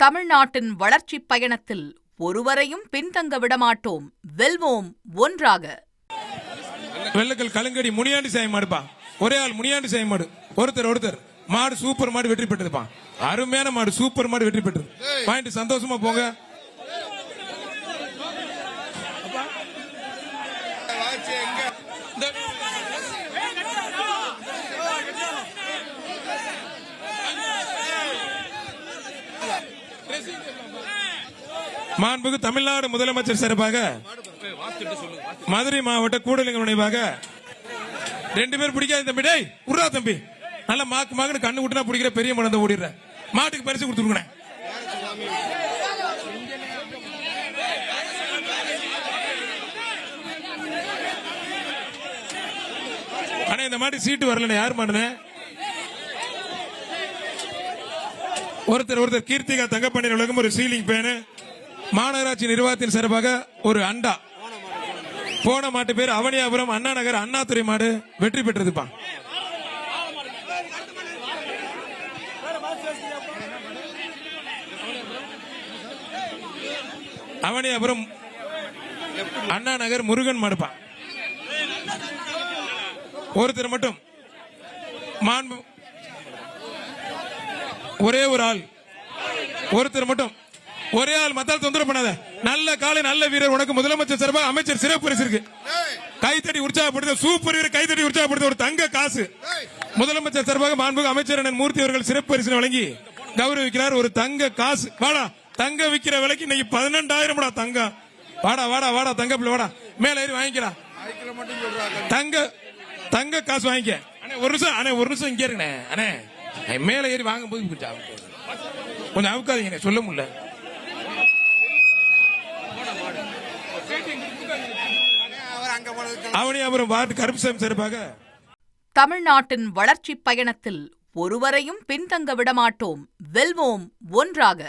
தமிழ்நாட்டின் வளர்ச்சிப் பயணத்தில் ஒருவரையும் பின்தங்க விடமாட்டோம், வெல்வோம் ஒன்றாக. வெள்ளக்கல் கலங்கடி முனியாண்டி சாய மாடுப்பா, ஒரே ஆள் முனியாண்டி சாய மாடு, ஒருத்தர் மாடு சூப்பர் மாடு வெற்றி பெற்றதுப்பா, அருமையான மாடு சூப்பர் மாடு வெற்றி பெற்றது. பாயிண்ட் சந்தோஷமா போங்க. மாண்புக்கு தமிழ்நாடு முதலமைச்சர் சார்பாக மதுரை மாவட்ட கூடலிங்க நினைவாக 2 பேர் பிடிக்காத தம்பி, டேய் உர்ரா தம்பி, நல்ல மாக்கு கண்ணு விட்டுனா பிடிக்கிற பெரிய மனதை ஓடிடுற, மாட்டுக்கு பரிசு கொடுத்துருக்கேன். ஆனா இந்த மாட்டு சீட்டு வரல, யார் மாடுன? ஒருத்தர் கீர்த்திகா தங்கப்பண்ணி உலகம் ஒரு சீலிங் பேனு, மாநகராட்சி நிர்வாகத்தின் சார்பாக ஒரு அண்டா. போன மாட்டு பேர் அவனியாபுரம் அண்ணா நகர் அண்ணாதுரை மாடு வெற்றி பெற்றதுப்பா. அவனியாபுரம் அண்ணா நகர் முருகன் மாடுப்பா. ஒருத்தர் மட்டும் மாண்பு, ஒரே ஒரு ஆள், ஒருத்தர் மட்டும், ஒரே ஆள், மத்தால் தொந்தரவு பண்ணாத. நல்ல காலை நல்ல வீரர், உனக்கு முதலமைச்சர் சார்பாக அமைச்சர் சிறப்பு பரிசு இருக்கு. கைத்தடி உற்சாகப்படுத்த, சூப்பர் வீரர் கைத்தடி உற்சாகப்படுத்த ஒரு தங்க காசு முதலமைச்சர் சார்பாக மாண்புமிகு அமைச்சர் அண்ணன் மூர்த்தி அவர்கள் சிறப்பு பரிசு வழங்கி கௌரவிக்கிறார். ஒரு தங்க காசு. வாடா, தங்க விக்கிற விலைக்கு இன்னைக்கு 12,000 தங்கம். வாடா வாடா வாடா தங்க பிள்ளை, வாடா மேல ஏறி வாங்கிக்கிறா. தங்க காசு வாங்கிக்க. ஒரு நிமிஷம் இங்க இருக்கண்ணே. அண்ணே மேல ஏறி வாங்கும் போது கொஞ்சம் அவுக்காதீங்க, சொல்ல முடியல. அவனியாபுரம் வார்டு கருப்புசாமி சார்பாக தமிழ்நாட்டின் வளர்ச்சிப் பயணத்தில் ஒருவரையும் பின்தங்க விடமாட்டோம், வெல்வோம் ஒன்றாக.